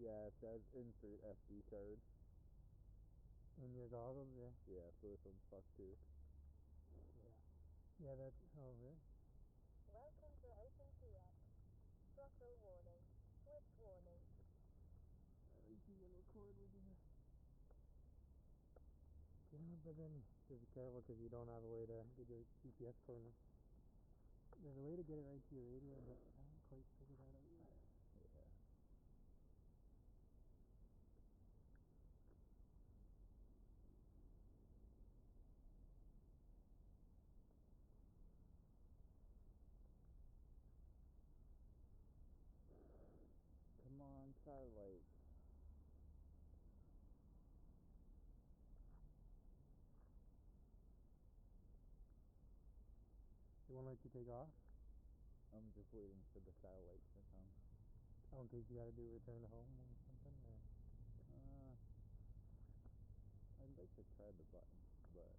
Yeah, it says insert SD card. In your goggles, yeah. Yeah, so this one's fucked too. Yeah. Yeah, that's... Oh, really? Welcome to OpenTX. Throttle warning. Switch warning. At least you can record with your camera, but then just be careful because you don't have a way to get your GPS coordinates. There's a way to get it right to your radio, but I haven't quite figured that out yet. Yeah. Come on, satellite. They won't let you take off? I'm just waiting for the satellites to come. Oh, in case you gotta do return to home or something? Or... I'd like to try the button, but